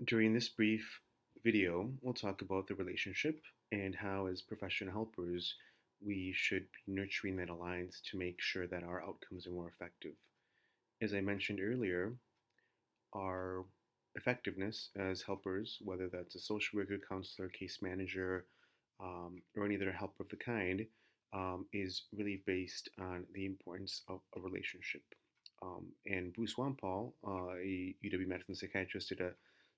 During this brief video, we'll talk about the relationship and how, as professional helpers, we should be nurturing that alliance to make sure that our outcomes are more effective. As I mentioned earlier, our effectiveness as helpers, whether that's a social worker, counselor, case manager, or any other help of the kind, is really based on the importance of a relationship. And Bruce Wampel, a UW Madison psychiatrist, did a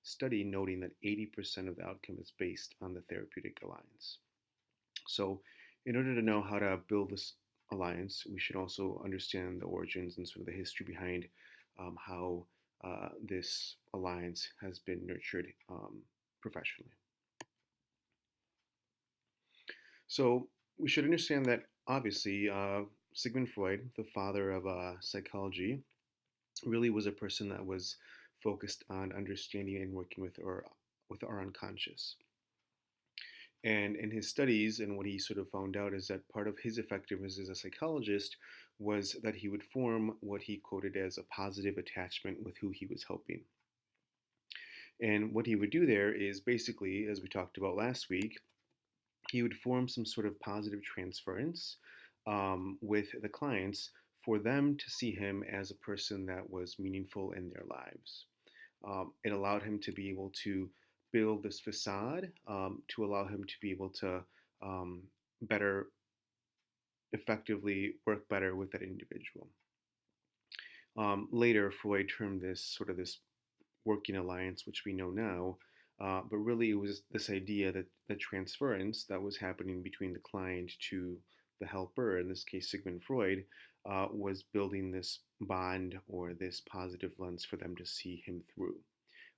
study noting that 80% of the outcome is based on the therapeutic alliance. So, in order to know how to build this alliance, we should also understand the origins and sort of the history behind how this alliance has been nurtured professionally. So, we should understand that obviously Sigmund Freud, the father of psychology, really was a person that was focused on understanding and working with our unconscious. And in his studies, and what he sort of found out is that part of his effectiveness as a psychologist was that he would form what he quoted as a positive attachment with who he was helping. And what he would do there is basically, as we talked about last week, he would form some sort of positive transference with the clients for them to see him as a person that was meaningful in their lives. It allowed him to be able to build this facade to allow him to be able to um, better effectively work better with that individual. Later, Freud termed this sort of this working alliance, which we know now, but really it was this idea that the transference that was happening between the client to the helper, in this case Sigmund Freud, was building this bond or this positive lens for them to see him through.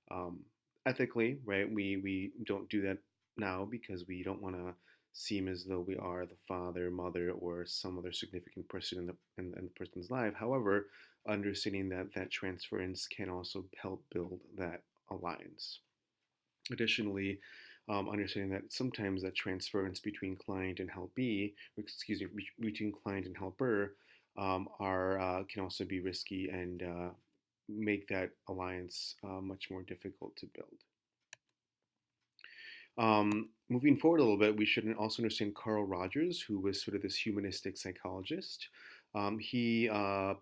Um, Ethically, right? We don't do that now because we don't want to seem as though we are the father, mother, or some other significant person in the person's life. However, understanding that that transference can also help build that alliance. Additionally, understanding that sometimes that transference between client and helpee, excuse me, between client and helper, are can also be risky and make that alliance much more difficult to build. Moving forward a little bit, we should also understand Carl Rogers, who was sort of this humanistic psychologist. He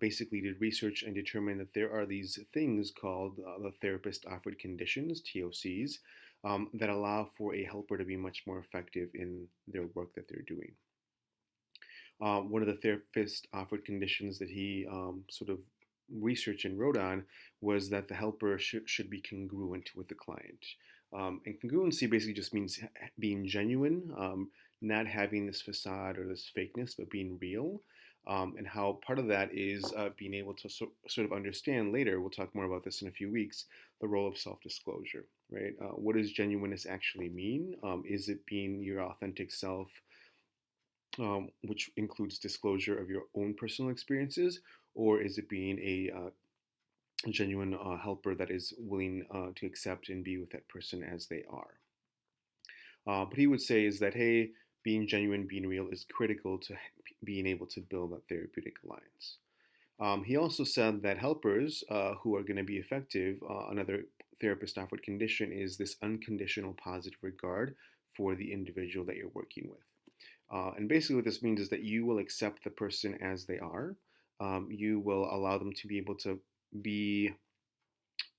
basically did research and determined that there are these things called the therapist offered conditions, TOCs, that allow for a helper to be much more effective in their work that they're doing. One of the therapist offered conditions that he sort of researched and wrote on was that the helper should be congruent with the client. And congruency basically just means being genuine, not having this facade or this fakeness, but being real. And how part of that is being able to sort of understand later, we'll talk more about this in a few weeks, the role of self disclosure, right? What does genuineness actually mean? Is it being your authentic self? Which includes disclosure of your own personal experiences, or is it being a genuine helper that is willing to accept and be with that person as they are? What he would say is that, hey, being genuine, being real is critical to being able to build that therapeutic alliance. He also said that helpers who are going to be effective, another therapist offered condition is this unconditional positive regard for the individual that you're working with. And basically, what this means is that you will accept the person as they are. You will allow them to be able to be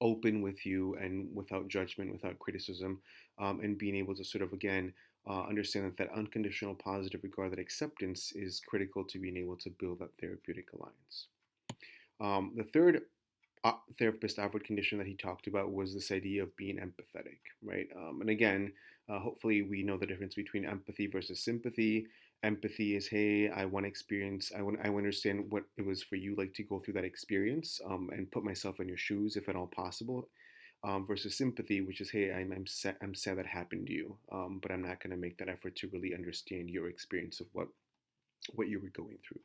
open with you and without judgment, without criticism, and being able to sort of, again, understand that that unconditional positive regard, that acceptance is critical to being able to build that therapeutic alliance. The third therapist offered condition that he talked about was this idea of being empathetic, right? And again, hopefully we know the difference between empathy versus sympathy. Empathy is, hey, I want to experience, I understand what it was for you like to go through that experience and put myself in your shoes if at all possible. Versus sympathy, which is, hey, I'm sad that happened to you, but I'm not going to make that effort to really understand your experience of what you were going through.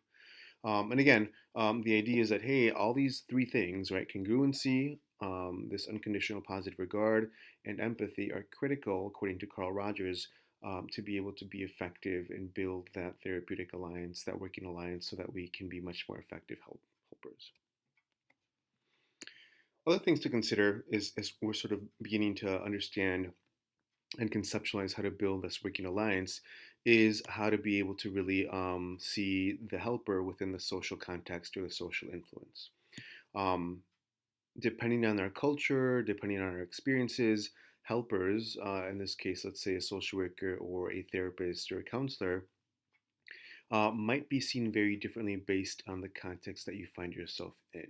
And again, the idea is that, hey, all these three things, right, congruency, this unconditional positive regard, and empathy are critical, according to Carl Rogers, to be able to be effective and build that therapeutic alliance, that working alliance, so that we can be much more effective helpers. Other things to consider is as we're sort of beginning to understand and conceptualize how to build this working alliance is how to be able to really see the helper within the social context or the social influence. Um, Depending on our culture, depending on our experiences, helpers, in this case, let's say a social worker or a therapist or a counselor, might be seen very differently based on the context that you find yourself in.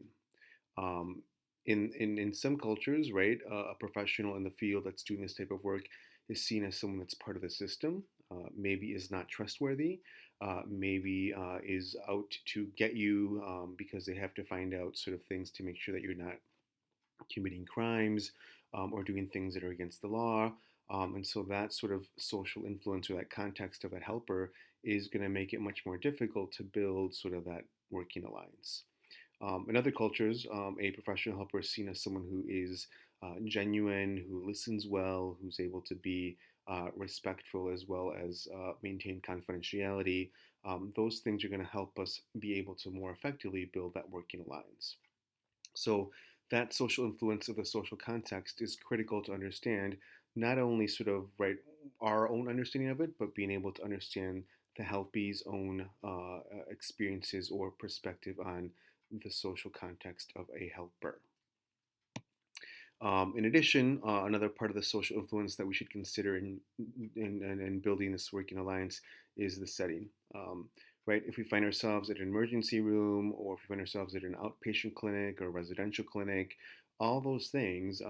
Um, in some cultures, right, a professional in the field that's doing this type of work is seen as someone that's part of the system, maybe is not trustworthy, maybe is out to get you because they have to find out sort of things to make sure that you're not committing crimes or doing things that are against the law. And so that sort of social influence or that context of that helper is going to make it much more difficult to build sort of that working alliance. In other cultures, a professional helper is seen as someone who is genuine, who listens well, who's able to be respectful as well as maintain confidentiality. Those things are going to help us be able to more effectively build that working alliance. So that social influence of the social context is critical to understand, not only sort of right our own understanding of it, but being able to understand the helpie's own experiences or perspective on the social context of a helper. In addition, another part of the social influence that we should consider in building this working alliance is the setting. Right? If we find ourselves at an emergency room, or if we find ourselves at an outpatient clinic or residential clinic, all those things,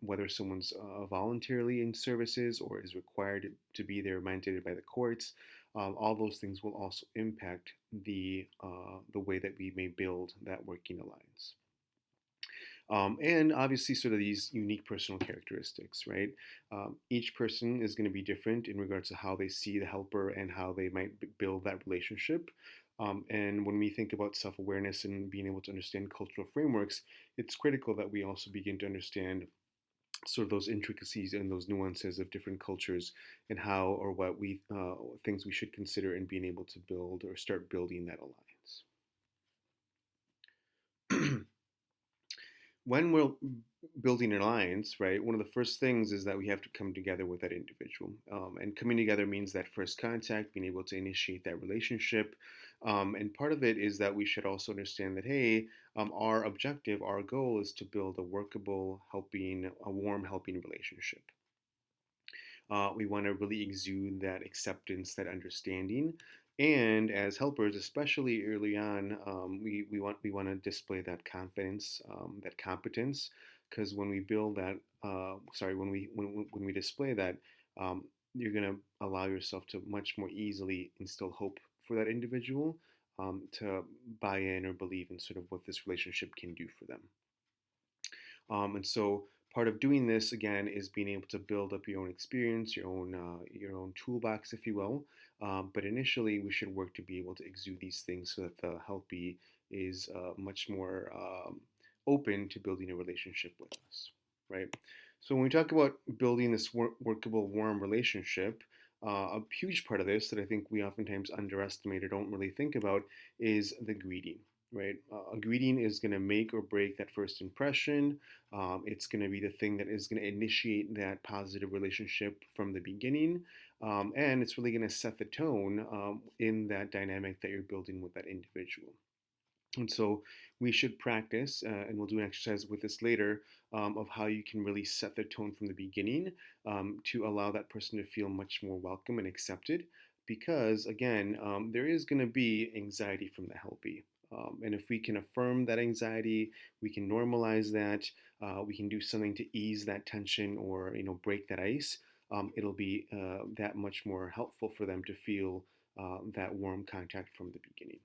whether someone's voluntarily in services or is required to be there mandated by the courts, all those things will also impact the way that we may build that working alliance. And obviously, sort of these unique personal characteristics, right? Each person is going to be different in regards to how they see the helper and how they might build that relationship. And when we think about self awareness and being able to understand cultural frameworks, it's critical that we also begin to understand sort of those intricacies and those nuances of different cultures and how or what things we should consider in being able to build or start building that alliance. When we're building an alliance, right, one of the first things is that we have to come together with that individual. And coming together means that first contact, being able to initiate that relationship. And part of it is that we should also understand that, hey, our objective, our goal is to build a workable, helping, a warm, helping relationship. We want to really exude that acceptance, that understanding. And as helpers, especially early on, we want to display that confidence, that competence, because when we build that, sorry, when we display that, you're going to allow yourself to much more easily instill hope for that individual to buy in or believe in sort of what this relationship can do for them. And so part of doing this again is being able to build up your own experience, your own toolbox, if you will. But initially, we should work to be able to exude these things so that the helpee is much more open to building a relationship with us, right? So when we talk about building this workable, warm relationship, a huge part of this that I think we oftentimes underestimate or don't really think about is the greeting, right? A greeting is going to make or break that first impression. It's going to be the thing that is going to initiate that positive relationship from the beginning. And it's really going to set the tone in that dynamic that you're building with that individual. And so we should practice, and we'll do an exercise with this later, of how you can really set the tone from the beginning to allow that person to feel much more welcome and accepted. Because again, there is going to be anxiety from the helpee. And if we can affirm that anxiety, we can normalize that, we can do something to ease that tension or break that ice. It'll be that much more helpful for them to feel that warm contact from the beginning.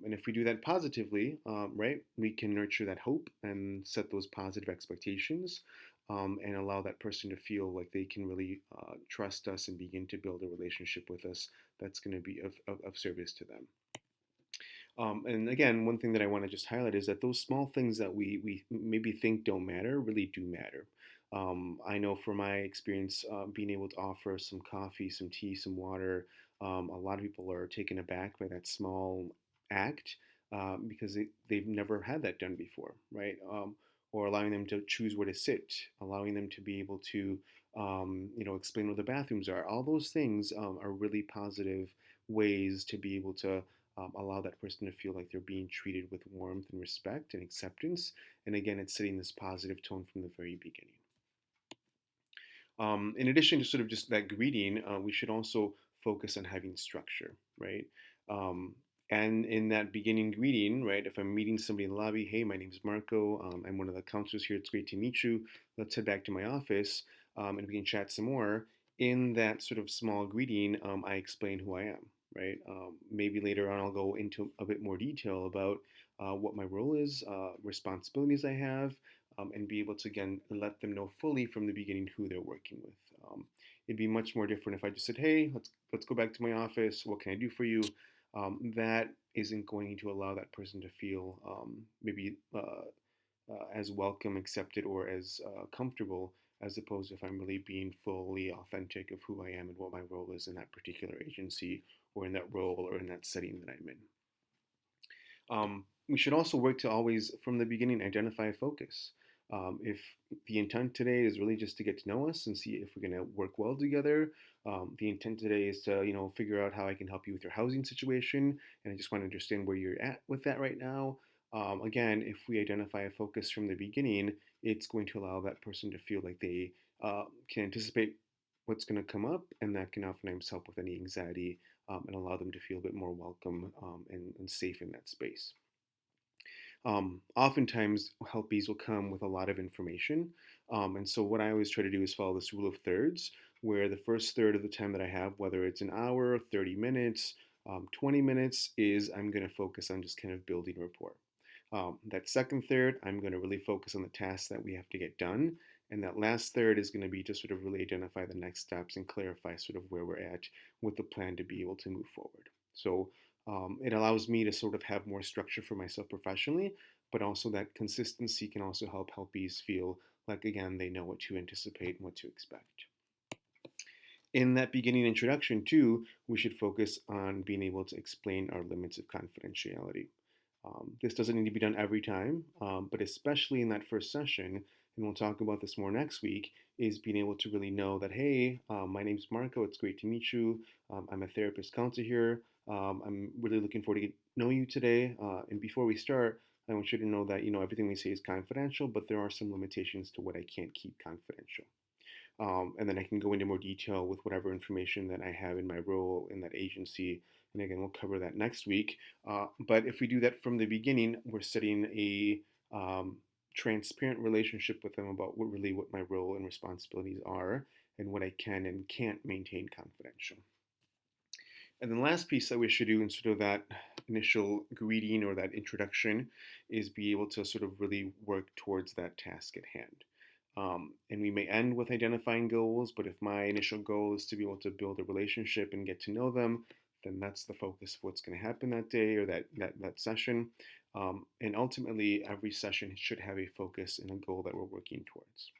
And if we do that positively, right, we can nurture that hope and set those positive expectations and allow that person to feel like they can really trust us and begin to build a relationship with us that's going to be of service to them. And again, one thing that I want to just highlight is that those small things that we maybe think don't matter really do matter. I know from my experience, being able to offer some coffee, some tea, some water, a lot of people are taken aback by that small act because they've never had that done before, right? or allowing them to choose where to sit, allowing them to be able to, explain where the bathrooms are. All those things are really positive ways to be able to allow that person to feel like they're being treated with warmth and respect and acceptance. And again, it's setting this positive tone from the very beginning. In addition to sort of just that greeting, we should also focus on having structure, right? Um, and in that beginning greeting, right, if I'm meeting somebody in the lobby, hey, my name is Marco, I'm one of the counselors here, it's great to meet you, let's head back to my office and we can chat some more. In that sort of small greeting, I explain who I am, right? Maybe later on I'll go into a bit more detail about what my role is, responsibilities I have, and be able to again let them know fully from the beginning who they're working with. It'd be much more different if I just said, "Hey, let's go back to my office. What can I do for you?" That isn't going to allow that person to feel maybe as welcome, accepted, or as comfortable as opposed to if I'm really being fully authentic of who I am and what my role is in that particular agency or in that role or in that setting that I'm in. We should also work to always, from the beginning, identify a focus. If the intent today is really just to get to know us and see if we're going to work well together, the intent today is to, figure out how I can help you with your housing situation, and I just want to understand where you're at with that right now. Again, if we identify a focus from the beginning, it's going to allow that person to feel like they can anticipate what's going to come up, and that can oftentimes help with any anxiety and allow them to feel a bit more welcome and safe in that space. Oftentimes, helpies will come with a lot of information. And so, what I always try to do is follow this rule of thirds, where the first third of the time that I have, whether it's an hour, 30 minutes, 20 minutes, is I'm going to focus on just kind of building rapport. That second third, I'm going to really focus on the tasks that we have to get done. And that last third is going to be to sort of really identify the next steps and clarify sort of where we're at with the plan to be able to move forward. So it allows me to sort of have more structure for myself professionally, but also that consistency can also help helpees feel like, again, they know what to anticipate and what to expect. In that beginning introduction, too, we should focus on being able to explain our limits of confidentiality. This doesn't need to be done every time, but especially in that first session, and we'll talk about this more next week, is being able to really know that, hey, my name's Marco, it's great to meet you. I'm a therapist counselor here. I'm really looking forward to get to know you today. And before we start, I want you to know that, everything we say is confidential, but there are some limitations to what I can't keep confidential. And then I can go into more detail with whatever information that I have in my role in that agency. And again, we'll cover that next week. But if we do that from the beginning, we're setting a transparent relationship with them about what my role and responsibilities are and what I can and can't maintain confidential. And then the last piece that we should do in sort of that initial greeting or that introduction is be able to sort of really work towards that task at hand. And we may end with identifying goals, but if my initial goal is to be able to build a relationship and get to know them, then that's the focus of what's going to happen that day or that session. And ultimately, every session should have a focus and a goal that we're working towards.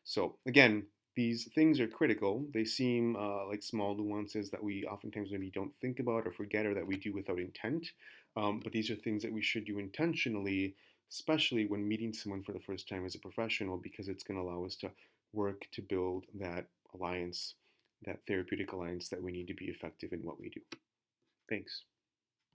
So again, these things are critical. They seem like small nuances that we oftentimes maybe don't think about or forget or that we do without intent. But these are things that we should do intentionally, especially when meeting someone for the first time as a professional, because it's going to allow us to work to build that alliance, that therapeutic alliance that we need to be effective in what we do. Thanks.